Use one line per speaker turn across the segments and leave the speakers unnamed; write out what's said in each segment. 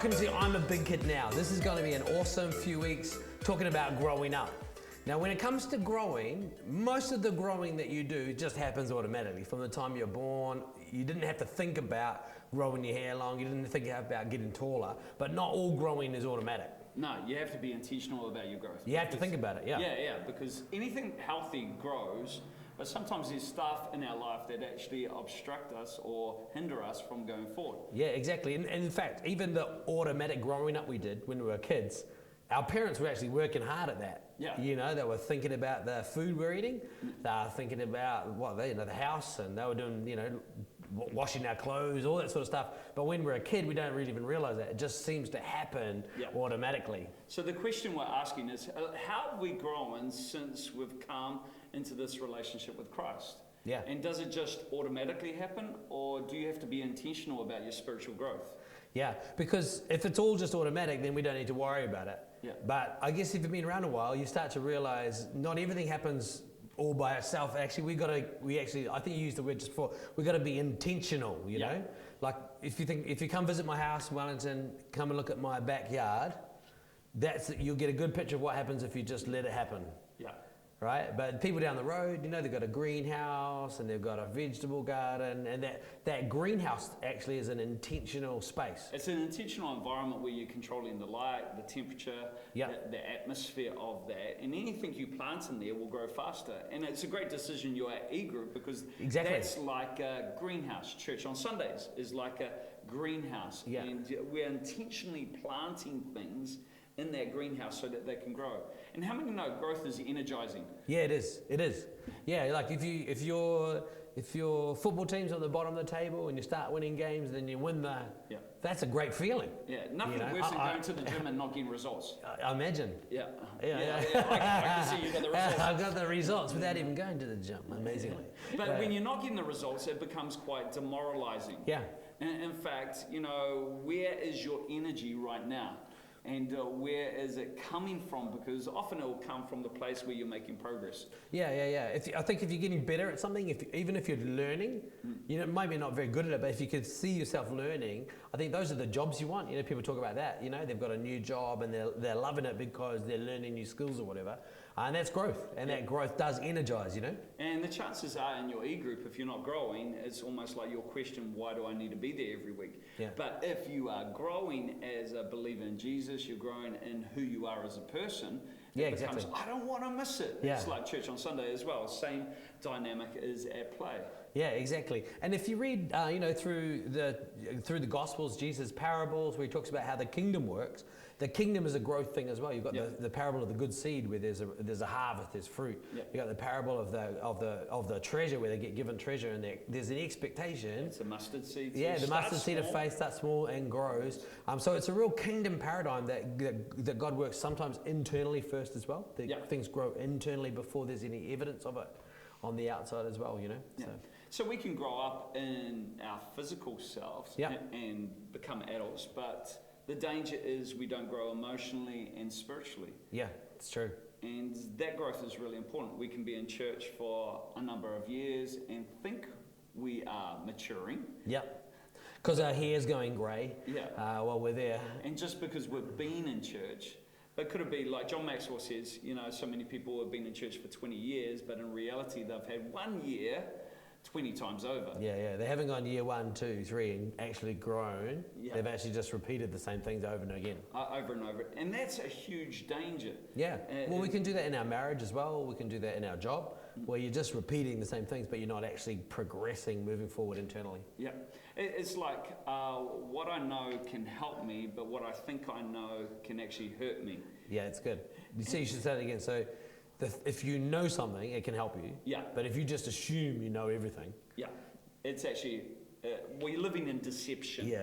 Welcome to I'm a Big Kid Now. This is going to be an awesome few weeks talking about growing up. Now, when it comes to growing, most of the growing that you do just happens automatically. From the time you're born, you didn't have to think about growing your hair long, you didn't think about getting taller, but not all growing is automatic.
No, you have to be intentional about your growth.
You have to think about it, yeah.
Yeah, because anything healthy grows, but sometimes there's stuff in our life that actually obstruct us or hinder us from going forward.
Yeah, exactly. And in fact, even the automatic growing up we did when we were kids, our parents were actually working hard at that.
Yeah.
You know, they were thinking about the food we're eating. They were thinking about the house, and they were doing, washing our clothes, all that sort of stuff. But when we're a kid, we don't really even realize that. It just seems to happen automatically.
So the question we're asking is, how have we grown since we've come into this relationship with Christ?
Yeah.
And does it just automatically happen, or do you have to be intentional about your spiritual growth?
Yeah, because if it's all just automatic, then we don't need to worry about it.
Yeah.
But I guess if you've been around a while, you start to realize not everything happens all by itself. Actually, I think you used the word just before, we got to be intentional, you know? Like if you come visit my house in Wellington, come and look at my backyard, you'll get a good picture of what happens if you just let it happen.
Yeah.
Right? But people down the road, they've got a greenhouse and they've got a vegetable garden, and that greenhouse actually is an intentional space.
It's an intentional environment where you're controlling the light, the temperature, the atmosphere of that, and anything you plant in there will grow faster. And it's a great decision you're at E-Group, because that's like a greenhouse. Church on Sundays is like a greenhouse, and we're intentionally planting things in that greenhouse so that they can grow. And how many know growth is energizing?
Yeah, it is. It is. Yeah, like if your football team's on the bottom of the table and you start winning games, and then you win that's a great feeling.
Yeah, nothing worse than going to the gym and not getting results.
I imagine.
Yeah. I can see you got the results.
I've got the results without even going to the gym, amazingly.
But when you're not getting the results, it becomes quite demoralizing.
Yeah.
And in fact, where is your energy right now? And where is it coming from? Because often it will come from the place where you're making progress.
Yeah. I think if you're getting better at something, even if you're learning, maybe not very good at it, but if you could see yourself learning, I think those are the jobs you want. People talk about that. They've got a new job and they're loving it because they're learning new skills or whatever. And that's growth. And that growth does energize,
And the chances are in your E-Group, if you're not growing, it's almost like your question, why do I need to be there every week?
Yeah.
But if you are growing as a believer in Jesus, you're growing in who you are as a person, it becomes, I don't want to miss it. Yeah. It's like Church on Sunday as well. Same dynamic is at play. Yeah,
exactly. And if you read, through the Gospels, Jesus' parables, where he talks about how the kingdom works, the kingdom is a growth thing as well. You've got the parable of the good seed, where there's a harvest, there's fruit. You've got the parable of the treasure, where they get given treasure, and there's an expectation.
It's a mustard seed.
Yeah, the mustard seed of faith starts small and grows. So it's a real kingdom paradigm that God works sometimes internally first as well. Things grow internally before there's any evidence of it on the outside as well,
So we can grow up in our physical selves and become adults, but the danger is we don't grow emotionally and spiritually.
Yeah, it's true.
And that growth is really important. We can be in church for a number of years and think we are maturing.
Yep. Because our hair's going grey while we're there.
And just because we've been in church, but could it be like John Maxwell says, so many people have been in church for 20 years, but in reality they've had 1 year 20 times over.
Yeah. They haven't gone year 1, 2, 3 and actually grown. Yeah. They've actually just repeated the same things over and again.
Over and over. And that's a huge danger.
Yeah. Well, we can do that in our marriage as well. We can do that in our job, where you're just repeating the same things, but you're not actually progressing, moving forward internally.
Yeah. It's like what I know can help me, but what I think I know can actually hurt me.
Yeah, it's good. You see, you should say it again. So if you know something, it can help you.
Yeah.
But if you just assume you know everything.
Yeah. It's actually, we're living in deception.
Yeah.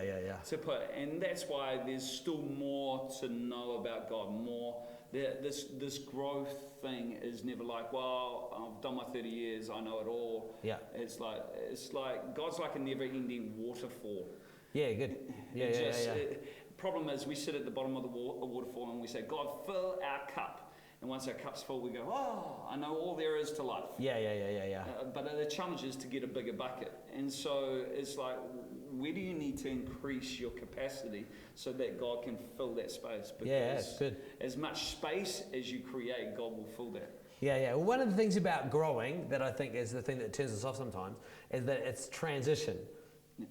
And that's why there's still more to know about God, more. This growth thing is never like, well, I've done my 30 years, I know it all.
Yeah.
It's like God's like a never-ending waterfall.
Yeah, good. Yeah.
Problem is, we sit at the bottom of the waterfall and we say, God, fill our cup. And once our cup's full, we go, oh, I know all there is to life.
Yeah.
But the challenge is to get a bigger bucket. And so it's like where do you need to increase your capacity so that God can fill that space? Because
that's good.
as much space as you create, God will fill that.
Yeah. Well, one of the things about growing that I think is the thing that turns us off sometimes is that it's transition.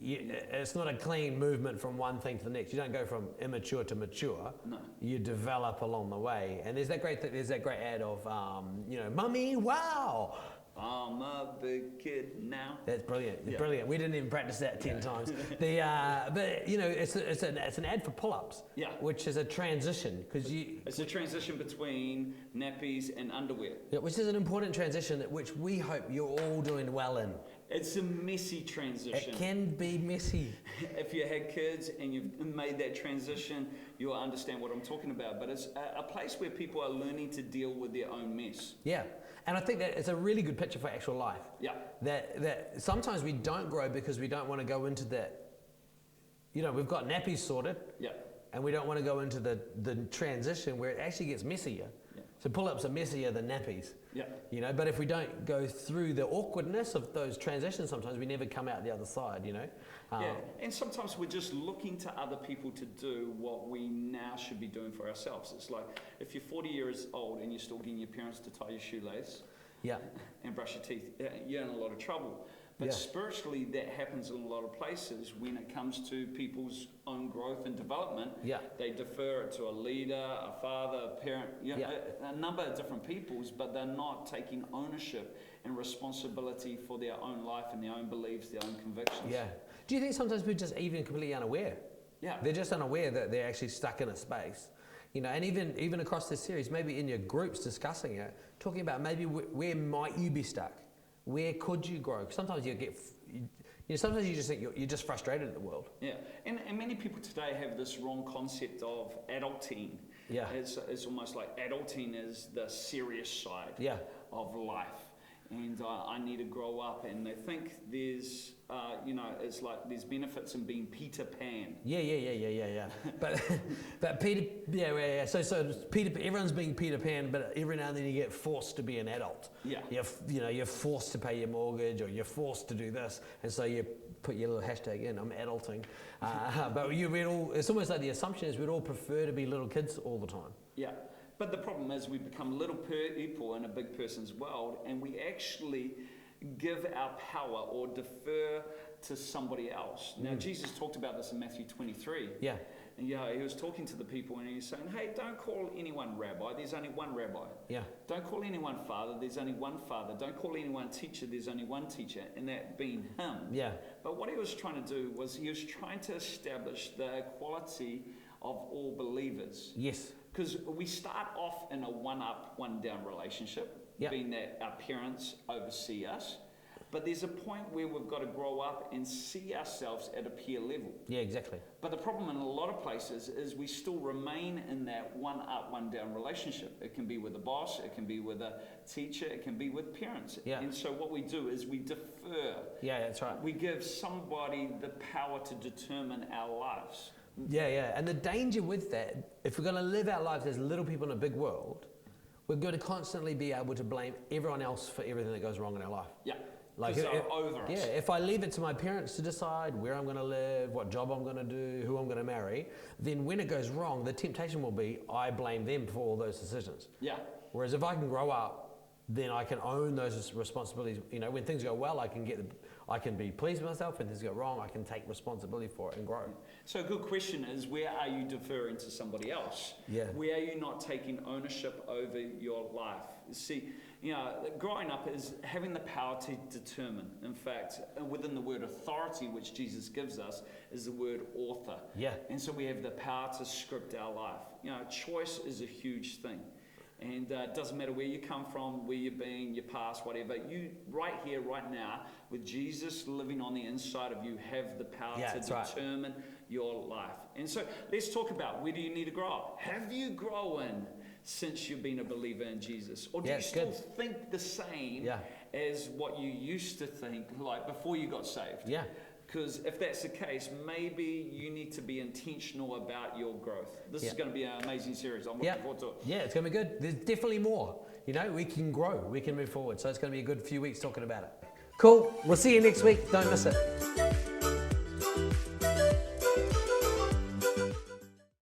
It's not a clean movement from one thing to the next. You don't go from immature to mature.
No.
You develop along the way. And there's that great ad of, Mummy, wow.
I'm a big kid now.
That's brilliant. Yeah. Brilliant. We didn't even practice that 10 times. But it's an ad for pull-ups.
Yeah.
Which is a transition
It's a transition between nappies and underwear.
Yeah, which is an important transition which we hope you're all doing well in.
It's a messy transition.
It can be messy.
If you had kids and you've made that transition, you'll understand what I'm talking about. But it's a place where people are learning to deal with their own mess.
Yeah. And I think that it's a really good picture for actual life.
Yeah.
That sometimes we don't grow because we don't want to go into that. We've got nappies sorted.
Yeah.
And we don't want to go into the transition where it actually gets messier.
Yeah.
So pull-ups are messier than nappies.
Yeah.
But if we don't go through the awkwardness of those transitions, sometimes we never come out the other side,
Yeah, and sometimes we're just looking to other people to do what we now should be doing for ourselves. It's like if you're 40 years old and you're still getting your parents to tie your shoelace and brush your teeth, you're in a lot of trouble. But spiritually, that happens in a lot of places when it comes to people's own growth and development.
Yeah.
They defer it to a leader, a father, a parent, a number of different peoples, but they're not taking ownership and responsibility for their own life and their own beliefs, their own convictions.
Yeah. Do you think sometimes we're just even completely unaware?
Yeah.
They're just unaware that they're actually stuck in a space. And even across this series, maybe in your groups discussing it, talking about maybe where might you be stuck? Where could you grow? Sometimes sometimes you just think you're just frustrated at the world.
Yeah, and many people today have this wrong concept of adulting.
Yeah.
It's almost like adulting is the serious side of life. And I need to grow up, and they think there's, it's like there's benefits in being Peter Pan.
Yeah. But Peter, So Peter, everyone's being Peter Pan, but every now and then you get forced to be an adult.
Yeah.
You're forced to pay your mortgage, or you're forced to do this, and so you put your little hashtag in. I'm adulting. But it's almost like the assumption is we'd all prefer to be little kids all the time.
Yeah. But the problem is we become little people in a big person's world, and we actually give our power or defer to somebody else. Now, Jesus talked about this in Matthew 23.
Yeah.
And he was talking to the people, and he was saying, hey, don't call anyone rabbi, there's only one rabbi.
Yeah.
Don't call anyone father, there's only one father. Don't call anyone teacher, there's only one teacher, and that being him. Yeah. But what he was trying to do was he was trying to establish the equality of all believers.
Yes.
Because we start off in a one-up, one-down relationship, being that our parents oversee us. But there's a point where we've got to grow up and see ourselves at a peer level. Yeah, exactly. But the problem in a lot of places is we still remain in that one-up, one-down relationship. It can be with a boss, it can be with a teacher, it can be with parents. Yeah. And so what we do is we defer. Yeah, that's right. We give somebody the power to determine our lives. Yeah. And the danger with that, if we're going to live our lives as little people in a big world, we're going to constantly be able to blame everyone else for everything that goes wrong in our life. Yeah. Like over us. Yeah, if I leave it to my parents to decide where I'm going to live, what job I'm going to do, who I'm going to marry, then when it goes wrong, the temptation will be I blame them for all those decisions. Yeah. Whereas if I can grow up, then I can own those responsibilities. When things go well, I can be pleased with myself. When things go wrong, I can take responsibility for it and grow. So a good question is, where are you deferring to somebody else? Yeah. Where are you not taking ownership over your life? See, growing up is having the power to determine. In fact, within the word authority, which Jesus gives us, is the word author. Yeah. And so we have the power to script our life. Choice is a huge thing. And it doesn't matter where you come from, where you've been, your past, whatever. You, right here, right now, with Jesus living on the inside of you, have the power to determine your life. And so let's talk about, where do you need to grow up? Have you grown since you've been a believer in Jesus? Or do you still think the same as what you used to think, like before you got saved? Yeah. Because if that's the case, maybe you need to be intentional about your growth. This is going to be an amazing series. I'm looking forward to it. Yeah, it's going to be good. There's definitely more. We can grow. We can move forward. So it's going to be a good few weeks talking about it. Cool. We'll see you next week. Don't miss it.